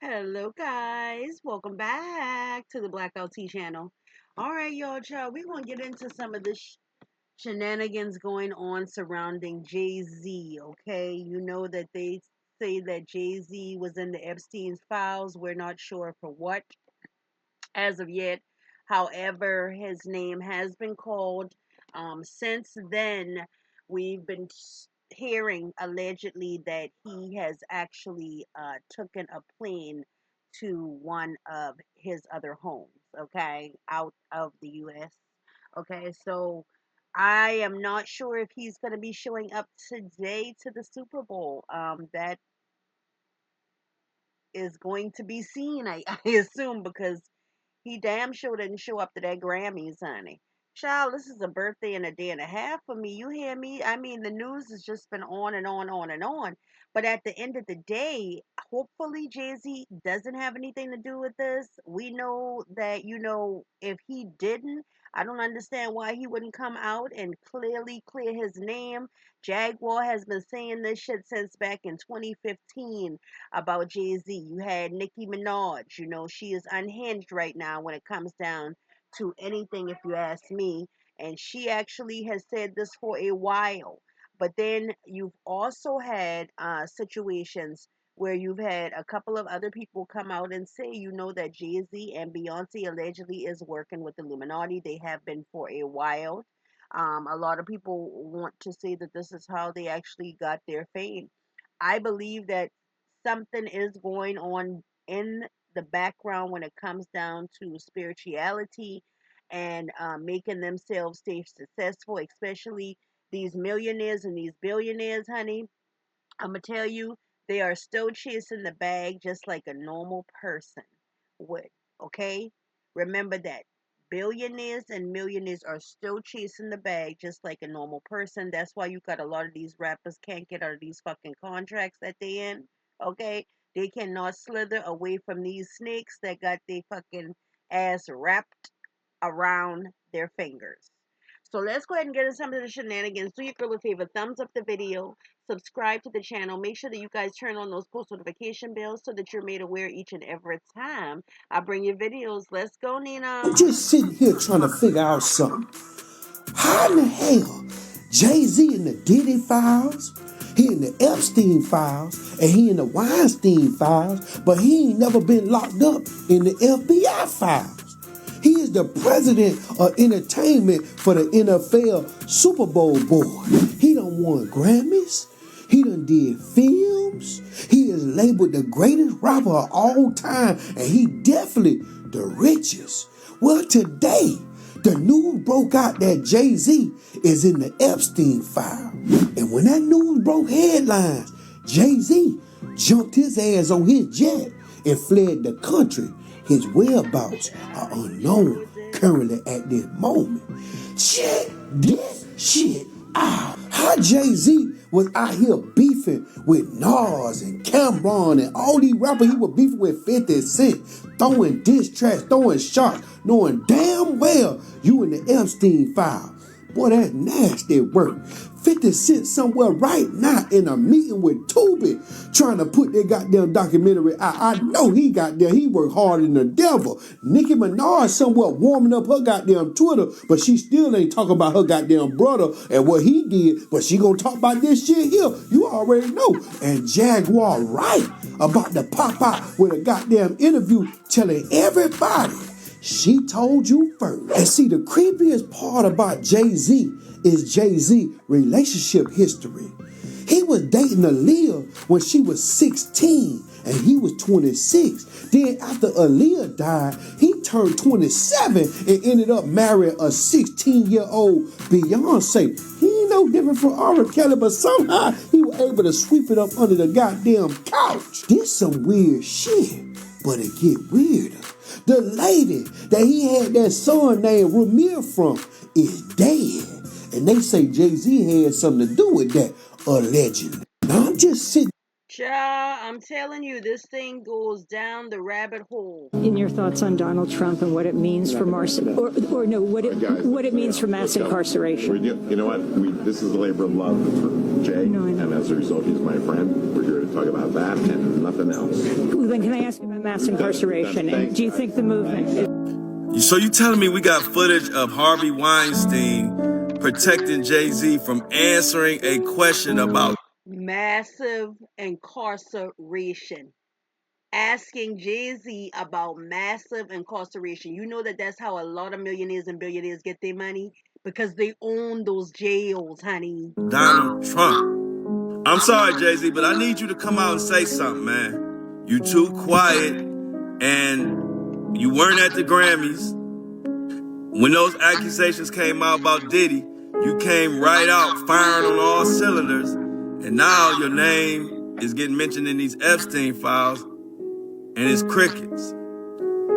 Hello, guys. Welcome back to the Blackout Tea channel. All right, y'all, child. We're going to get into some of the shenanigans going on surrounding Jay-Z, okay? You know that they say that Jay-Z was in the Epstein's files. We're not sure for what as of yet. However, his name has been called. Since then, we've been hearing allegedly that he has actually taken a plane to one of his other homes, okay, out of the U.S. Okay, so I am not sure if he's going to be showing up today to the Super Bowl. That is going to be seen, I assume, because he damn sure didn't show up to that Grammys, honey. Child, this is a birthday and a day and a half for me. You hear me? I mean, the news has just been on and on and on. But at the end of the day, hopefully Jay-Z doesn't have anything to do with this. We know that, if he didn't, I don't understand why he wouldn't come out and clearly clear his name. Jaguar has been saying this shit since back in 2015 about Jay Z. You had Nicki Minaj. She is unhinged right now when it comes down to anything, if you ask me. And she actually has said this for a while. But then you've also had situations where you've had a couple of other people come out and say, that Jay Z and Beyonce allegedly is working with the Illuminati. They have been for a while. A lot of people want to say that this is how they actually got their fame. I believe that something is going on in the background when it comes down to spirituality and making themselves stay successful, especially these millionaires and these billionaires, honey. I'm gonna tell you, they are still chasing the bag just like a normal person would. Okay, remember that. Billionaires and millionaires are still chasing the bag just like a normal person. That's why you got a lot of these rappers can't get out of these fucking contracts that they in. Okay, they cannot slither away from these snakes that got their fucking ass wrapped around their fingers. So let's go ahead and get into some of the shenanigans. Do your girl a favor, thumbs up the video, subscribe to the channel. Make sure that you guys turn on those post notification bells so that you're made aware each and every time I bring you videos. Let's go, Nina. Just sitting here trying to figure out something. How in the hell Jay-Z in the Diddy files, he in the Epstein files, and he in the Weinstein files, but he ain't never been locked up in the FBI files. He is the president of entertainment for the NFL Super Bowl board. He done won Grammys. He done did films. He is labeled the greatest rapper of all time, and he definitely the richest. Well, today, the news broke out that Jay-Z is in the Epstein file. And when that news broke headlines, Jay-Z jumped his ass on his jet and fled the country. His whereabouts are unknown currently at this moment. Check this shit out. How Jay-Z was out here beefing with Nas and Cameron and all these rappers. He was beefing with 50 Cent, throwing diss tracks, throwing shots, knowing damn well you in the Epstein file. Boy, that's nasty work. 50 Cent somewhere right now in a meeting with Tubi trying to put their goddamn documentary out. I know he worked harder than the devil. Nicki Minaj somewhere warming up her goddamn Twitter, but she still ain't talking about her goddamn brother and what he did, but she gonna talk about this shit here. You already know. And Jaguar right about to pop out with a goddamn interview telling everybody she told you first. And see, the creepiest part about Jay-Z is Jay-Z relationship history. He was dating Aaliyah when she was 16 and he was 26. Then after Aaliyah died, he turned 27 and ended up marrying a 16-year-old Beyonce. He ain't no different from R. Kelly, but somehow he was able to sweep it up under the goddamn couch. This some weird shit, but it get weirder. The lady that he had that son named Ramir from is dead. And they say Jay-Z had something to do with that, allegedly. Now I'm just sitting. Child, I'm telling you, this thing goes down the rabbit hole. In your thoughts on Donald Trump and what it means for or no, what it means for mass incarceration. You know what? This is a labor of love for Jay, No, I know. and as a result, he's my friend. We're here to talk about that and nothing else. Well, then can I ask about mass incarceration? And do you think the movement So you telling me we got footage of Harvey Weinstein protecting Jay-Z from answering a question about Massive incarceration. Asking Jay-Z about massive incarceration. You know that that's how a lot of millionaires and billionaires get their money because they own those jails, honey. Donald Trump? I'm sorry, Jay-Z, but I need you to come out and say something, man. You too quiet, and you weren't at the Grammys. When those accusations came out about Diddy, you came right out firing on all cylinders, and now your name is getting mentioned in these Epstein files, and it's crickets.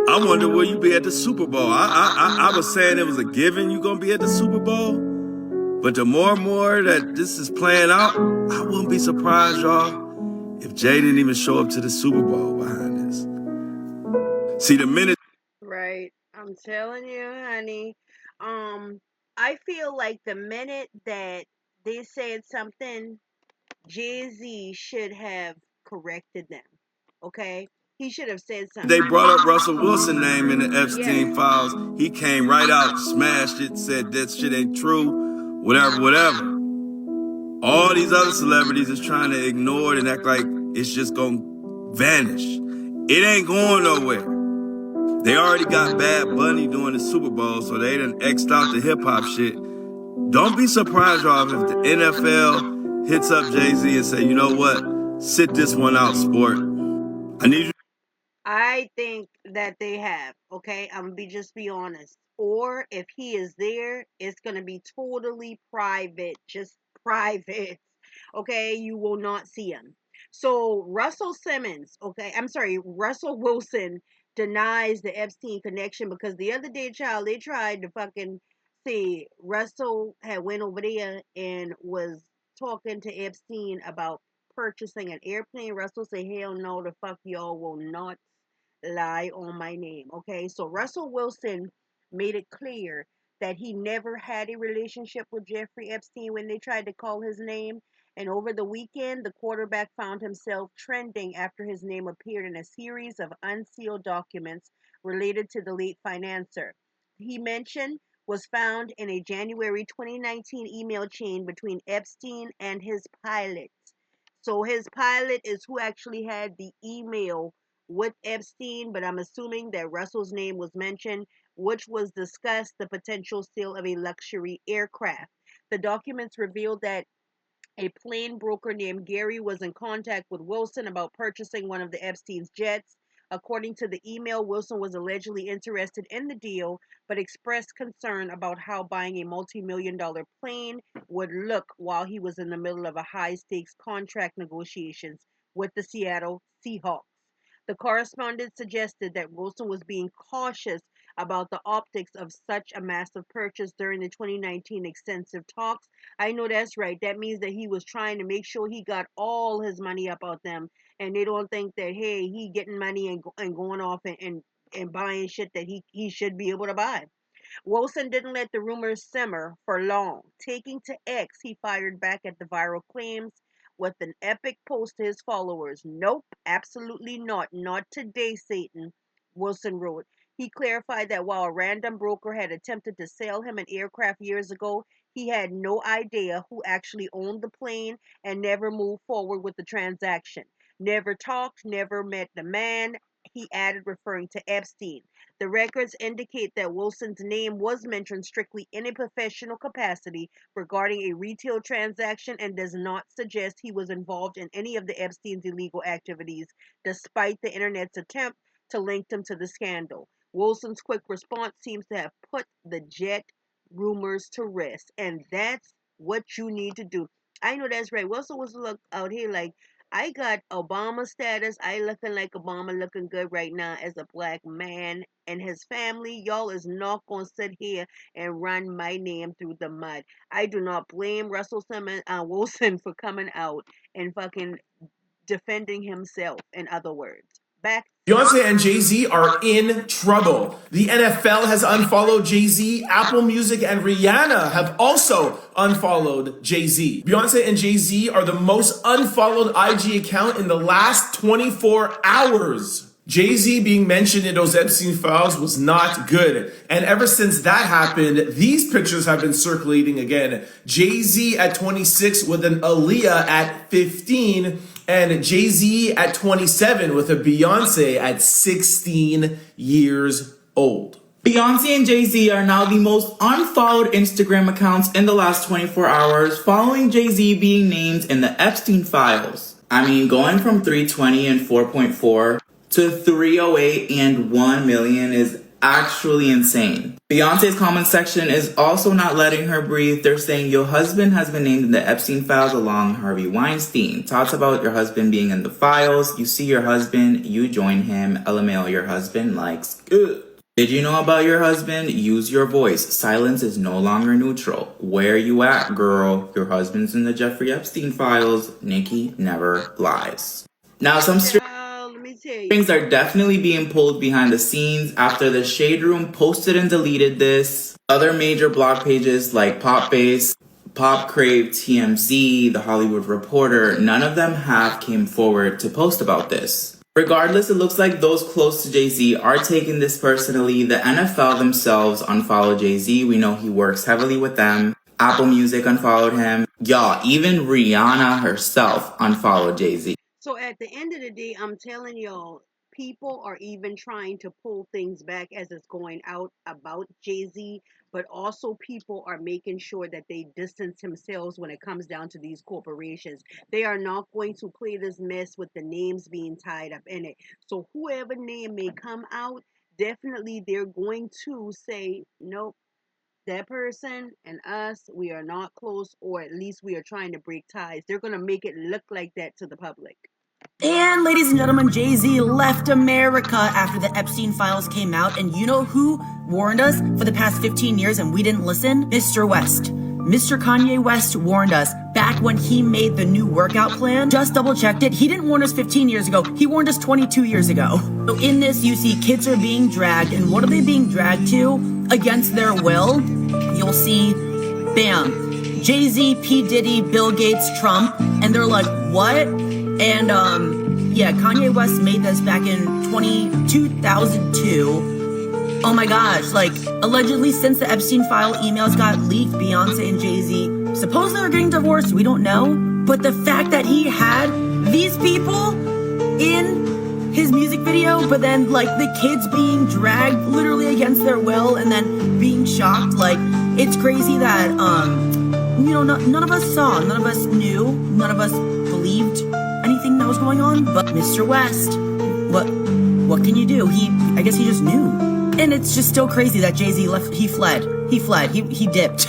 I wonder will you be at the Super Bowl. I was saying it was a given you gonna be at the Super Bowl, but the more and more that this is playing out, I wouldn't be surprised, y'all, if Jay didn't even show up to the Super Bowl behind this. See, the minute Right. I'm telling you, honey. Um, I feel like the minute that they said something, Jay-Z should have corrected them. Okay? He should have said they something. brought up Russell Wilson's name in the Yes. Epstein files, he came right out, smashed it, said that shit ain't true, whatever, whatever. All these other celebrities is trying to ignore it and act like it's just gonna vanish. It ain't going nowhere. They already got Bad Bunny doing the Super Bowl, so they done X'd out the hip hop shit. Don't be surprised, y'all, if the NFL hits up Jay-Z and say, you know what? Sit this one out, sport. I need you. I think that they have, okay? I'm gonna be honest. Or if he is there, it's gonna be totally private, just private. Okay, you will not see him. So Russell Wilson denies the Epstein connection because the other day, child, they tried to fucking see Russell had went over there and was talking to Epstein about purchasing an airplane. Russell said, hell no, the fuck y'all will not lie on my name. Okay, so Russell Wilson made it clear that he never had a relationship with Jeffrey Epstein when they tried to call his name. And over the weekend, the quarterback found himself trending after his name appeared in a series of unsealed documents related to the late financier. He mentioned was found in a January 2019 email chain between Epstein and his pilot. So his pilot is who actually had the email with Epstein, but I'm assuming that Russell's name was mentioned, which was discussed the potential sale of a luxury aircraft. The documents revealed that a plane broker named Gary was in contact with Wilson about purchasing one of the Epstein's jets. According to the email, Wilson was allegedly interested in the deal, but expressed concern about how buying a multi-million dollar plane would look while he was in the middle of a high stakes contract negotiations with the Seattle Seahawks. The correspondent suggested that Wilson was being cautious about the optics of such a massive purchase during the 2019 extensive talks. I know that's right. That means that he was trying to make sure he got all his money up out them, and they don't think that hey, he getting money and going off and buying shit that he should be able to buy. Wilson didn't let the rumors simmer for long. Taking to X, he fired back at the viral claims with an epic post to his followers. Nope, absolutely not. Not today, Satan, Wilson wrote. He clarified that while a random broker had attempted to sell him an aircraft years ago, he had no idea who actually owned the plane and never moved forward with the transaction. Never talked, never met the man, he added, referring to Epstein. The records indicate that Wilson's name was mentioned strictly in a professional capacity regarding a retail transaction and does not suggest he was involved in any of the Epstein's illegal activities, despite the internet's attempt to link them to the scandal. Wilson's quick response seems to have put the jet rumors to rest, and that's what you need to do. I know that's right. Wilson was look out here like I got Obama status. I looking like Obama, looking good right now as a black man and his family. Y'all is not gonna sit here and run my name through the mud. I do not blame Russell Simmons, Wilson for coming out and fucking defending himself, in other words. Back. Beyonce and Jay-Z are in trouble. The NFL has unfollowed Jay-Z. Apple Music and Rihanna have also unfollowed Jay-Z. Beyonce and Jay-Z are the most unfollowed IG account in the last 24 hours. Jay-Z being mentioned in those Epstein files was not good. And ever since that happened, these pictures have been circulating again. Jay-Z at 26 with an Aaliyah at 15, and Jay-Z at 27 with a Beyonce at 16 years old. Beyonce and Jay-Z are now the most unfollowed Instagram accounts in the last 24 hours, following Jay-Z being named in the Epstein files. I mean, going from 320 and 4.4 to 308 and 1 million is actually insane. Beyonce's comment section is also not letting her breathe. They're saying your husband has been named in the Epstein files along Harvey Weinstein. Talks about your husband being in the files. You see your husband, you join him. LMAO, your husband likes good. Did you know about your husband? Use your voice. Silence is no longer neutral. Where you at, girl? Your husband's in the Jeffrey Epstein files. Nikki never lies. Now, some strings are definitely being pulled behind the scenes after the Shade Room posted and deleted this. Other major blog pages like Pop Base, Pop Crave, TMZ, The Hollywood Reporter, none of them have came forward to post about this. Regardless, it looks like those close to Jay-Z are taking this personally. The NFL themselves unfollowed Jay-Z. We know he works heavily with them. Apple Music unfollowed him. Y'all, even Rihanna herself unfollowed Jay-Z. So at the end of the day, I'm telling y'all, people are even trying to pull things back as it's going out about Jay-Z, but also people are making sure that they distance themselves when it comes down to these corporations. They are not going to play this mess with the names being tied up in it. So whoever name may come out, definitely they're going to say, nope, that person and us, we are not close, or at least we are trying to break ties. They're going to make it look like that to the public. And ladies and gentlemen, Jay-Z left America after the Epstein files came out. And you know who warned us for the past 15 years and we didn't listen? Mr. West. Mr. Kanye West warned us back when he made the new workout plan. Just double checked it. He didn't warn us 15 years ago. He warned us 22 years ago. So in this, you see kids are being dragged. And what are they being dragged to? Against their will. You'll see, bam, Jay-Z, P. Diddy, Bill Gates, Trump. And they're like, what? And, yeah, Kanye West made this back in 2002. Oh my gosh, like, allegedly since the Epstein file emails got leaked, Beyonce and Jay-Z supposedly are getting divorced, we don't know. But the fact that he had these people in his music video, but then, like, the kids being dragged literally against their will and then being shocked, like, it's crazy that, you know, none of us saw, none of us knew, none of us believed anything that was going on, but Mr. West, what can you do? I guess he just knew. And it's just still crazy that Jay-Z left, he fled, he dipped.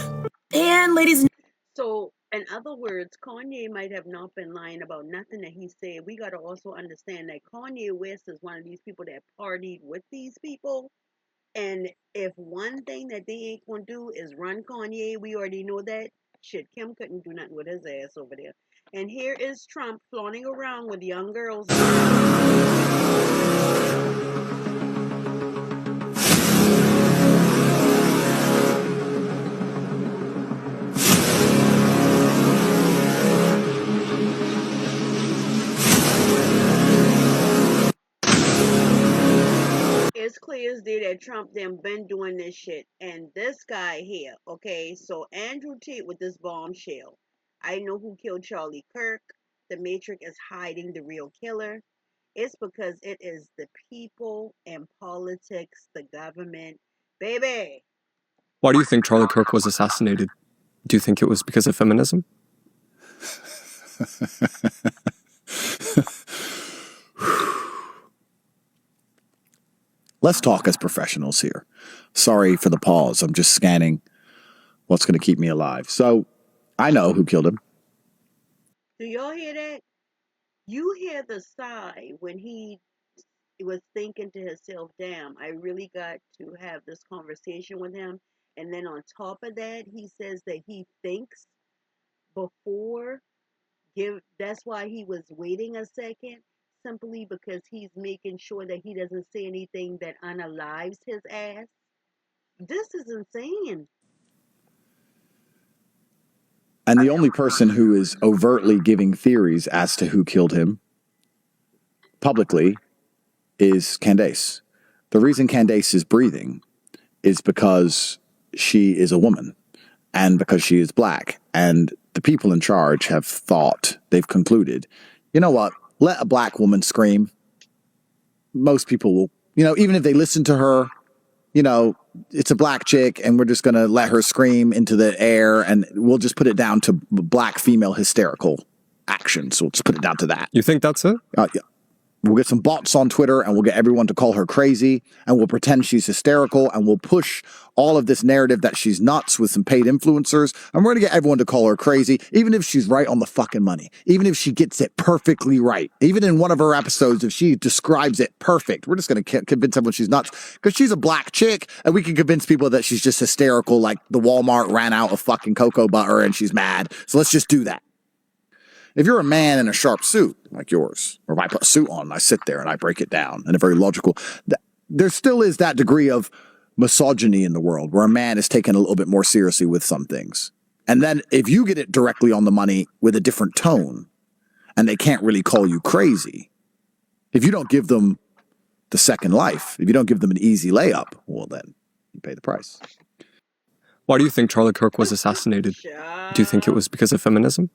And ladies and so, in other words, Kanye might have not been lying about nothing that he said. We got to also understand that Kanye West is one of these people that partied with these people. And if one thing that they ain't gonna do is run Kanye, we already know that. Shit, Kim couldn't do nothing with his ass over there. And here is Trump flaunting around with young girls. It's clear as day that Trump them been doing this shit. And this guy here, okay, so Andrew Tate with this bombshell. I know who killed Charlie Kirk. The Matrix is hiding the real killer. It's because it is the people and politics, the government. Baby. Why do you think Charlie Kirk was assassinated? Do you think it was because of feminism? Let's talk as professionals here. Sorry for the pause. I'm just scanning what's going to keep me alive. So, I know who killed him. Do y'all hear that? You hear the sigh when he was thinking to himself, damn, I really got to have this conversation with him. And then on top of that, he says that he thinks before That's why he was waiting a second, simply because he's making sure that he doesn't say anything that unalives his ass. This is insane. And the only person who is overtly giving theories as to who killed him publicly is Candace. The reason Candace is breathing is because she is a woman and because she is black. And the people in charge have thought, they've concluded, you know what, let a black woman scream. Most people will, even if they listen to her, it's a black chick and we're just going to let her scream into the air and we'll just put it down to black female hysterical action. So we'll just put it down to that. You think that's it? Yeah. We'll get some bots on Twitter and we'll get everyone to call her crazy and we'll pretend she's hysterical and we'll push all of this narrative that she's nuts with some paid influencers. And we're going to get everyone to call her crazy, even if she's right on the fucking money, even if she gets it perfectly right. Even in one of her episodes, if she describes it perfect, we're just going to convince everyone she's nuts because she's a black chick and we can convince people that she's just hysterical, like the Walmart ran out of fucking cocoa butter and she's mad. So let's just do that. If you're a man in a sharp suit like yours, or if I put a suit on and I sit there and I break it down in a very logical, there still is that degree of misogyny in the world where a man is taken a little bit more seriously with some things. And then if you get it directly on the money with a different tone and they can't really call you crazy, if you don't give them the second life, if you don't give them an easy layup, well, then you pay the price. Why do you think Charlie Kirk was assassinated? Do you think it was because of feminism?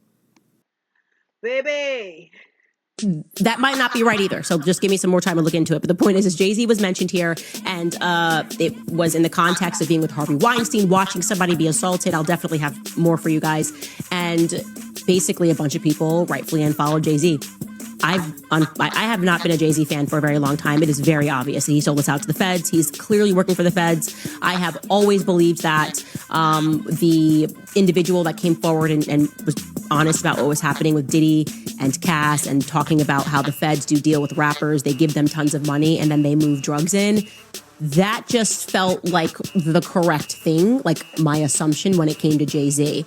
Baby. That might not be right either. So just give me some more time to look into it. But the point is Jay-Z was mentioned here, and it was in the context of being with Harvey Weinstein, watching somebody be assaulted. I'll definitely have more for you guys. And basically a bunch of people rightfully unfollowed Jay-Z. I have not been a Jay-Z fan for a very long time. It is very obvious. He sold us out to the feds. He's clearly working for the feds. I have always believed that the individual that came forward and was honest about what was happening with Diddy and Cass and talking about how the feds do deal with rappers, they give them tons of money and then they move drugs in. That just felt like the correct thing. Like my assumption when it came to Jay-Z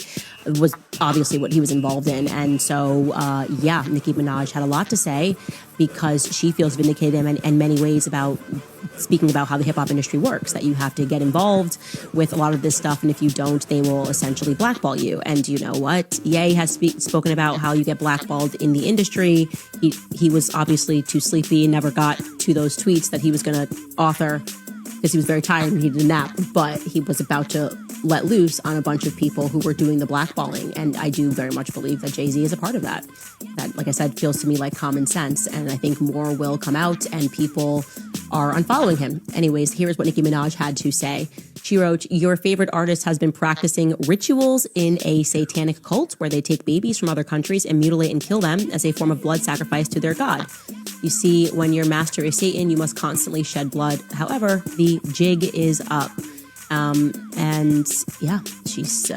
was obviously what he was involved in. And so, Nicki Minaj had a lot to say because she feels vindicated in many ways about speaking about how the hip-hop industry works, that you have to get involved with a lot of this stuff. And if you don't, they will essentially blackball you. And you know what? Ye has spoken about how you get blackballed in the industry. He was obviously too sleepy and never got to those tweets that he was going to author because he was very tired and he needed a nap. But he was about to let loose on a bunch of people who were doing the blackballing. And I do very much believe that Jay-Z is a part of that. That, like I said, feels to me like common sense. And I think more will come out and people are unfollowing him. Anyways, here's what Nicki Minaj had to say. She wrote, "Your favorite artist has been practicing rituals in a satanic cult where they take babies from other countries and mutilate and kill them as a form of blood sacrifice to their god. You see, when your master is Satan, you must constantly shed blood. However, the jig is up." She's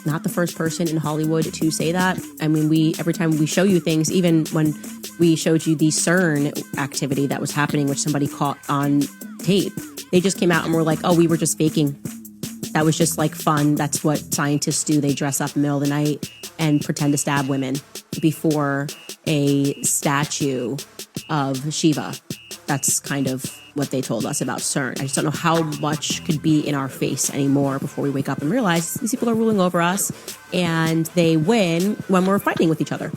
not the first person in Hollywood to say that. I mean, every time we show you things, even when we showed you the CERN activity that was happening, which somebody caught on tape, they just came out and were like, "Oh, we were just faking. That was just like fun. That's what scientists do. They dress up in the middle of the night and pretend to stab women before a statue of Shiva." That's kind of what they told us about CERN. I just don't know how much could be in our face anymore before we wake up and realize these people are ruling over us and they win when we're fighting with each other.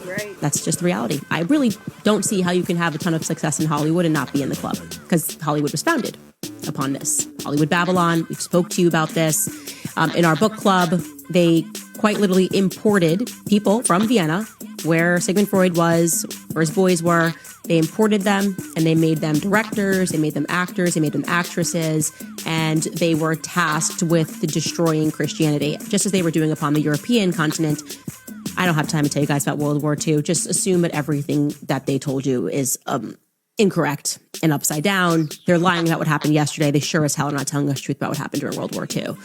Right. That's just the reality. I really don't see how you can have a ton of success in Hollywood and not be in the club, because Hollywood was founded upon this. Hollywood Babylon, we spoke to you about this. In our book club, they quite literally imported people from Vienna, where Sigmund Freud was, where his boys were. They imported them and they made them directors, they made them actors, they made them actresses, and they were tasked with destroying Christianity, just as they were doing upon the European continent. I don't have time to tell you guys about World War II. Just assume that everything that they told you is incorrect and upside down. They're lying about what happened yesterday. They sure as hell are not telling us the truth about what happened during World War II.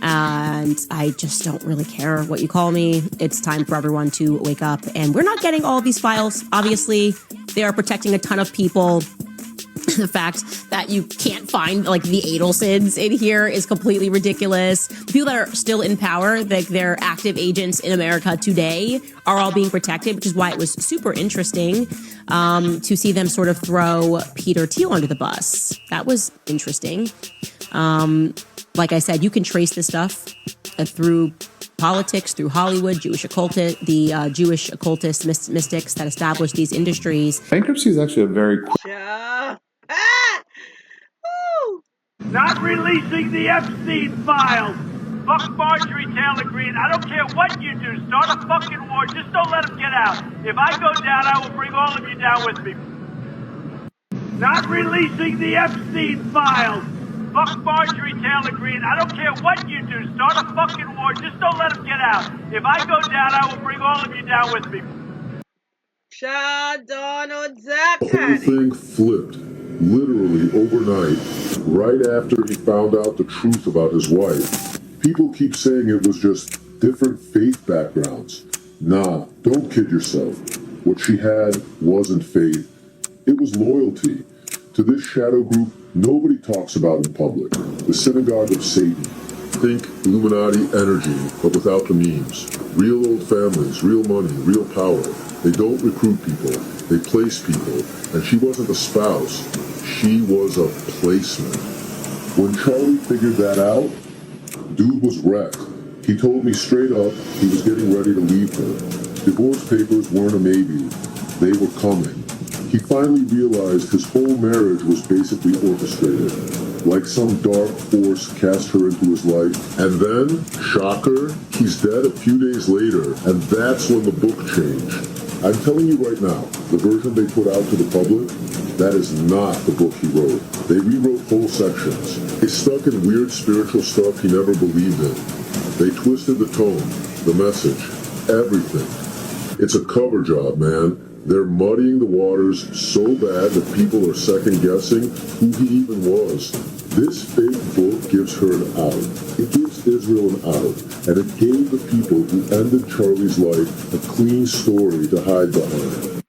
And I just don't really care what you call me. It's time for everyone to wake up. And we're not getting all of these files. Obviously, they are protecting a ton of people The fact that you can't find like the Adelsons in here is completely ridiculous. The people that are still in power, like they're active agents in America today, are all being protected, which is why it was super interesting to see them sort of throw Peter Thiel under the bus. That was interesting. Like I said, you can trace this stuff through politics, through Hollywood, the Jewish occultist mystics that established these industries. Bankruptcy is actually a very Not releasing the Epstein files. Fuck Marjorie Taylor Greene. I don't care what you do. Start a fucking war. Just don't let them get out. If I go down, I will bring all of you down with me. Not releasing the Epstein files. Fuck Marjorie Taylor Greene. I don't care what you do. Start a fucking war. Just don't let them get out. If I go down, I will bring all of you down with me. Donald Duck. The whole thing flipped, literally overnight, right after he found out the truth about his wife. People keep saying it was just different faith backgrounds. Nah, don't kid yourself. What she had wasn't faith. It was loyalty to this shadow group nobody talks about in public. The synagogue of Satan. Think Illuminati energy, but without the memes. Real old families, real money, real power. They don't recruit people, they place people. And she wasn't a spouse, she was a placement. When Charlie figured that out, dude was wrecked. He told me straight up he was getting ready to leave her. Divorce papers weren't a maybe, they were coming. He finally realized his whole marriage was basically orchestrated. Like some dark force cast her into his life. And then, shocker, he's dead a few days later, and that's when the book changed. I'm telling you right now, the version they put out to the public, that is not the book he wrote. They rewrote whole sections. They stuck in weird spiritual stuff he never believed in. They twisted the tone, the message, everything. It's a cover job, man. They're muddying the waters so bad that people are second-guessing who he even was. This fake book gives her an out. It gives Israel an out. And it gave the people who ended Charlie's life a clean story to hide behind.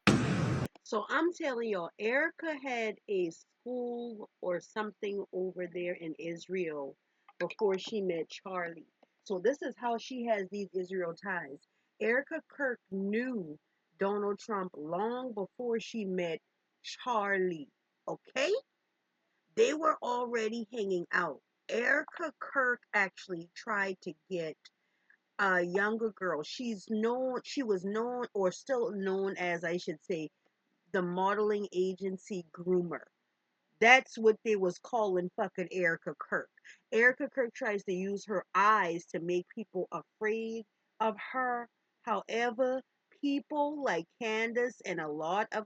So I'm telling y'all, Erica had a school or something over there in Israel before she met Charlie. So this is how she has these Israel ties. Erica Kirk knew Donald Trump long before she met Charlie. Okay? They were already hanging out. Erica Kirk actually tried to get a younger girl. She was known, or still known as, I should say, the modeling agency groomer. That's what they was calling fucking Erica Kirk. Erica Kirk tries to use her eyes to make people afraid of her. However, people like Candace and a lot of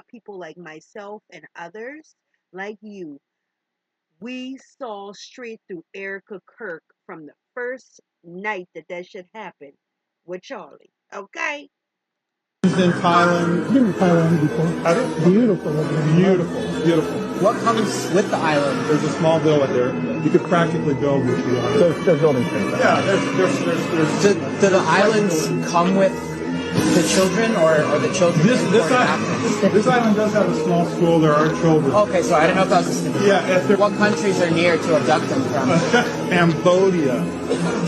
people like myself and others like you, we saw straight through Erica Kirk from the first night that shit happened with Charlie. Okay? In Thailand. I've been in Thailand before. Beautiful. Beautiful, beautiful. What comes with the island? There's a small villa there. You could practically build what you want. There's buildings there. Yeah, there's. Do the islands come with the children, or the children? This island does have a small school. There are children. Okay, so I didn't know if that was a stipulation. Yeah. What countries are near to abduct them from? Cambodia,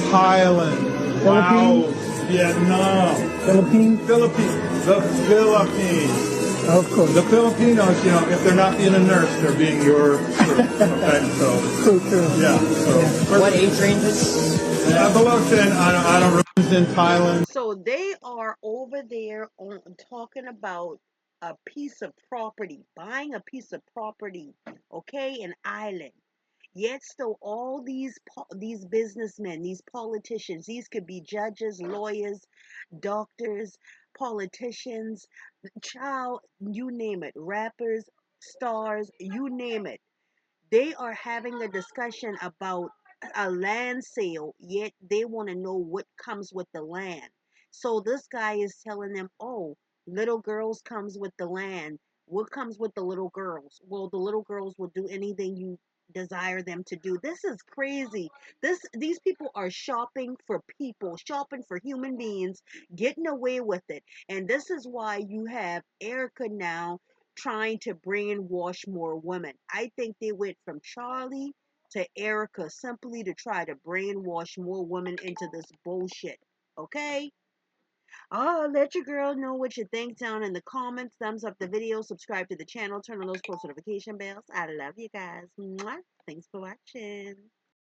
Thailand, Laos, Vietnam, Philippines. The Philippines. Of course. The Filipinos, if they're not being a nurse, they're being your crew. Okay, so. True. Yeah. So. What age ranges? Below 10. I don't know. In Thailand. So they are over there talking about a piece of property, buying a piece of property, okay, an island. Yet still all these businessmen, these politicians, these could be judges, lawyers, doctors, politicians, child, you name it, rappers, stars, you name it. They are having a discussion about a land sale, yet they want to know what comes with the land. So this guy is telling them, oh, little girls comes with the land. What comes with the little girls? Well, the little girls will do anything you desire them to do. This is crazy. These people are shopping for people, shopping for human beings, getting away with it. And this is why you have Erica now trying to brainwash more women. I think they went from Charlie to Erica simply to try to brainwash more women into this bullshit. Okay? Oh, let your girl know what you think down in the comments. Thumbs up the video, subscribe to the channel, turn on those post notification bells. I love you guys. Mwah. Thanks for watching.